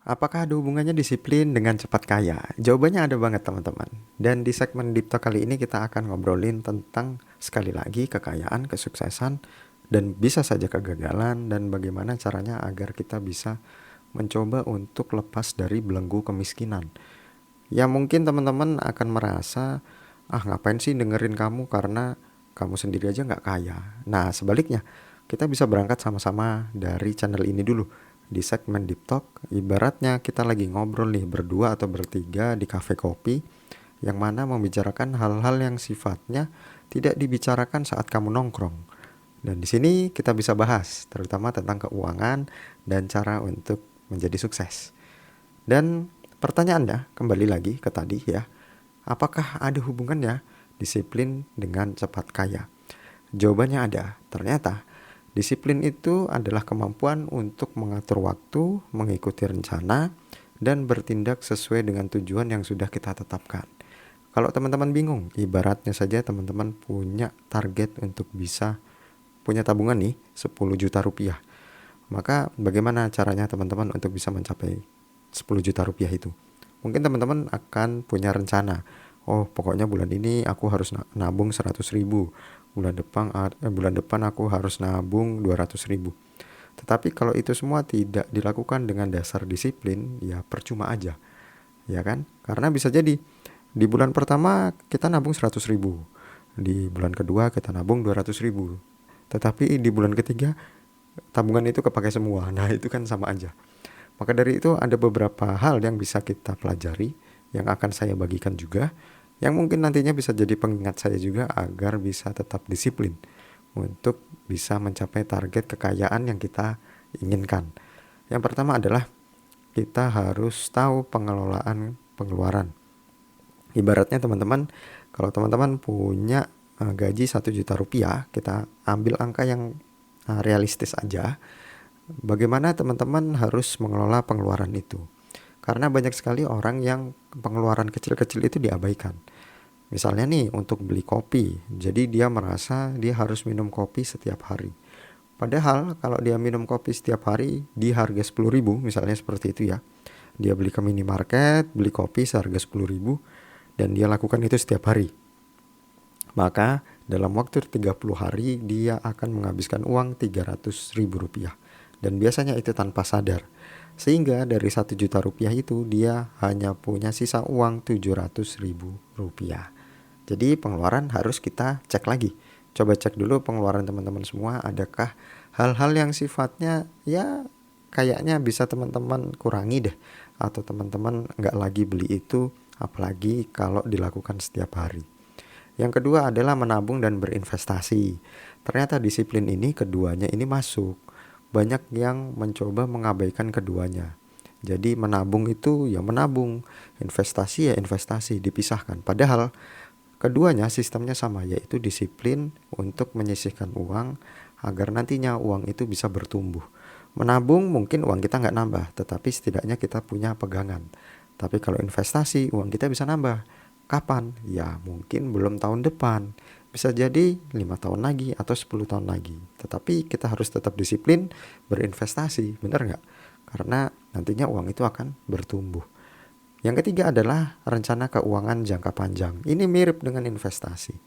Apakah ada hubungannya disiplin dengan cepat kaya? Jawabannya ada banget teman-teman. Dan di segmen Deep Talk kali ini kita akan ngobrolin tentang sekali lagi kekayaan, kesuksesan, dan bisa saja kegagalan dan bagaimana caranya agar kita bisa mencoba untuk lepas dari belenggu kemiskinan. Ya mungkin teman-teman akan merasa, ngapain sih dengerin kamu karena kamu sendiri aja nggak kaya. Nah sebaliknya, kita bisa berangkat sama-sama dari channel ini dulu. Di segmen Deep Talk, ibaratnya kita lagi ngobrol nih berdua atau bertiga di kafe kopi, yang mana membicarakan hal-hal yang sifatnya tidak dibicarakan saat kamu nongkrong. Dan di sini kita bisa bahas, terutama tentang keuangan dan cara untuk menjadi sukses. Dan pertanyaannya kembali lagi ke tadi ya, apakah ada hubungannya disiplin dengan cepat kaya? Jawabannya ada. Ternyata disiplin itu adalah kemampuan untuk mengatur waktu, mengikuti rencana, dan bertindak sesuai dengan tujuan yang sudah kita tetapkan. Kalau teman-teman bingung, ibaratnya saja teman-teman punya target untuk bisa punya tabungan nih 10 juta rupiah. Maka bagaimana caranya teman-teman untuk bisa mencapai 10 juta rupiah itu? Mungkin teman-teman akan punya rencana. Oh, pokoknya bulan ini aku harus nabung 100 ribu. Bulan depan aku harus nabung 200 ribu. Tetapi kalau itu semua tidak dilakukan dengan dasar disiplin, ya percuma aja. Ya kan? Karena bisa jadi di bulan pertama kita nabung 100 ribu. Di bulan kedua kita nabung 200 ribu. Tetapi di bulan ketiga tabungan itu kepakai semua. Nah, itu kan sama aja. Maka dari itu ada beberapa hal yang bisa kita pelajari yang akan saya bagikan juga, yang mungkin nantinya bisa jadi pengingat saya juga agar bisa tetap disiplin untuk bisa mencapai target kekayaan yang kita inginkan. Yang pertama adalah kita harus tahu pengelolaan pengeluaran. Ibaratnya teman-teman, kalau teman-teman punya gaji 1 juta rupiah, kita ambil angka yang realistis aja. Bagaimana teman-teman harus mengelola pengeluaran itu? Karena banyak sekali orang yang pengeluaran kecil-kecil itu diabaikan. Misalnya nih untuk beli kopi, jadi dia merasa dia harus minum kopi setiap hari. Padahal kalau dia minum kopi setiap hari di harga 10 ribu, misalnya seperti itu ya. Dia beli ke minimarket, beli kopi seharga 10 ribu, dan dia lakukan itu setiap hari. Maka dalam waktu 30 hari dia akan menghabiskan uang 300 ribu rupiah. Dan biasanya itu tanpa sadar. Sehingga dari 1 juta rupiah itu dia hanya punya sisa uang 700 ribu rupiah. Jadi pengeluaran harus kita cek lagi. Coba cek dulu pengeluaran teman-teman semua, adakah hal-hal yang sifatnya ya kayaknya bisa teman-teman kurangi deh. Atau teman-teman nggak lagi beli itu, apalagi kalau dilakukan setiap hari. Yang kedua adalah menabung dan berinvestasi. Ternyata disiplin ini keduanya ini masuk. Banyak yang mencoba mengabaikan keduanya. Jadi menabung itu ya menabung, investasi ya investasi, dipisahkan. Padahal keduanya sistemnya sama, yaitu disiplin untuk menyisihkan uang agar nantinya uang itu bisa bertumbuh. Menabung mungkin uang kita nggak nambah, tetapi setidaknya kita punya pegangan. Tapi kalau investasi, uang kita bisa nambah. Kapan? Ya mungkin belum tahun depan. Bisa jadi 5 tahun lagi atau 10 tahun lagi. Tetapi kita harus tetap disiplin berinvestasi, benar nggak? Karena nantinya uang itu akan bertumbuh. Yang ketiga adalah rencana keuangan jangka panjang. Ini mirip dengan investasi.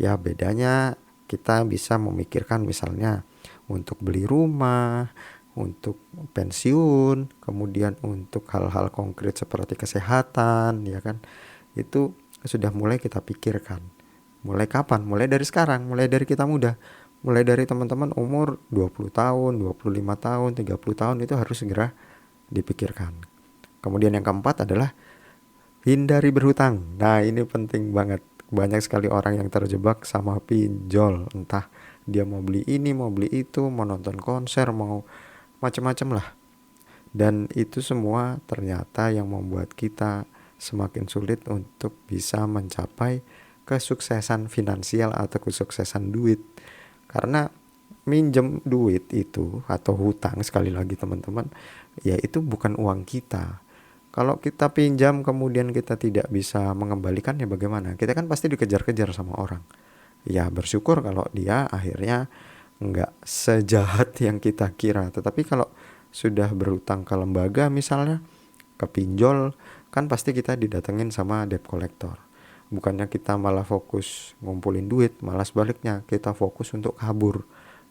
Ya bedanya kita bisa memikirkan misalnya untuk beli rumah, untuk pensiun, kemudian untuk hal-hal konkret seperti kesehatan, ya kan? Itu sudah mulai kita pikirkan. Mulai kapan? Mulai dari sekarang, mulai dari kita muda. Mulai dari teman-teman umur 20 tahun, 25 tahun, 30 tahun itu harus segera dipikirkan. Kemudian yang keempat adalah hindari berhutang. Nah, ini penting banget. Banyak sekali orang yang terjebak sama pinjol. Entah dia mau beli ini, mau beli itu, mau nonton konser, mau macam-macam lah. Dan itu semua ternyata yang membuat kita semakin sulit untuk bisa mencapai kesuksesan finansial atau kesuksesan duit. Karena minjem duit itu atau hutang, sekali lagi teman-teman, ya itu bukan uang kita. Kalau kita pinjam kemudian kita tidak bisa mengembalikannya, bagaimana? Kita kan pasti dikejar-kejar sama orang. Ya bersyukur kalau dia akhirnya nggak sejahat yang kita kira. Tetapi kalau sudah berhutang ke lembaga misalnya, ke pinjol, kan pasti kita didatengin sama debt collector. Bukannya kita malah fokus ngumpulin duit, malah sebaliknya kita fokus untuk kabur.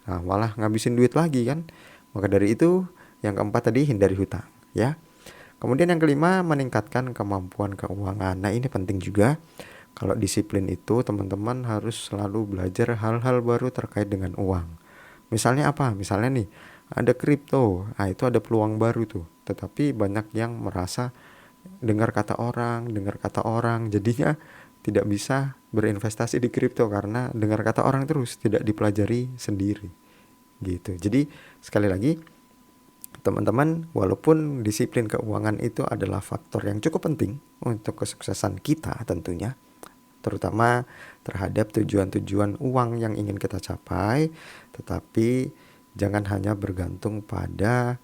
Nah, malah ngabisin duit lagi kan. Maka dari itu, yang keempat tadi hindari hutang, ya. Kemudian yang kelima, meningkatkan kemampuan keuangan. Nah, ini penting juga. Kalau disiplin itu, teman-teman harus selalu belajar hal-hal baru terkait dengan uang. Misalnya apa? Misalnya nih, ada kripto. Nah, itu ada peluang baru tuh. Tetapi banyak yang merasa dengar kata orang, jadinya tidak bisa berinvestasi di kripto karena dengar kata orang terus, tidak dipelajari sendiri. Gitu. Jadi, sekali lagi, teman-teman, walaupun disiplin keuangan itu adalah faktor yang cukup penting untuk kesuksesan kita tentunya, terutama terhadap tujuan-tujuan uang yang ingin kita capai, tetapi jangan hanya bergantung pada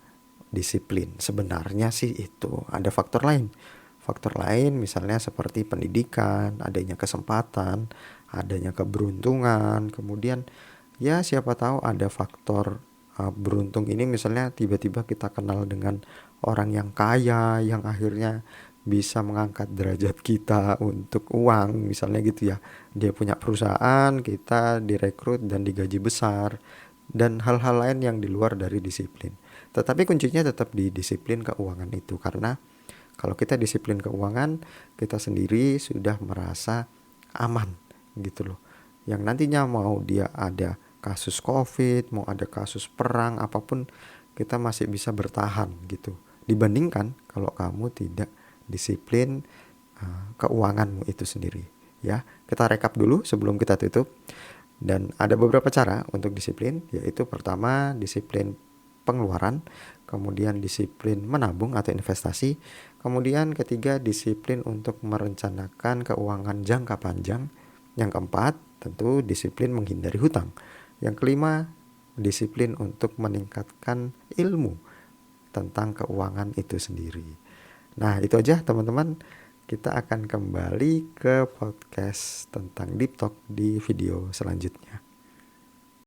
disiplin. Sebenarnya sih itu ada faktor lain. Faktor lain misalnya seperti pendidikan, adanya kesempatan, adanya keberuntungan, kemudian ya siapa tahu ada faktor beruntung ini misalnya tiba-tiba kita kenal dengan orang yang kaya yang akhirnya bisa mengangkat derajat kita untuk uang misalnya gitu ya. Dia punya perusahaan, kita direkrut dan digaji besar dan hal-hal lain yang di luar dari disiplin. Tetapi kuncinya tetap di disiplin keuangan itu karena kalau kita disiplin keuangan, kita sendiri sudah merasa aman gitu loh. Yang nantinya mau dia ada kasus COVID, mau ada kasus perang, apapun kita masih bisa bertahan gitu. Dibandingkan kalau kamu tidak disiplin keuanganmu itu sendiri. Ya, kita rekap dulu sebelum kita tutup. Dan ada beberapa cara untuk disiplin, yaitu pertama disiplin pengeluaran, kemudian disiplin menabung atau investasi, kemudian ketiga disiplin untuk merencanakan keuangan jangka panjang, yang keempat tentu disiplin menghindari hutang, yang kelima disiplin untuk meningkatkan ilmu tentang keuangan itu sendiri. Nah, itu aja teman-teman. Kita akan kembali ke podcast tentang Deep Talk di video selanjutnya.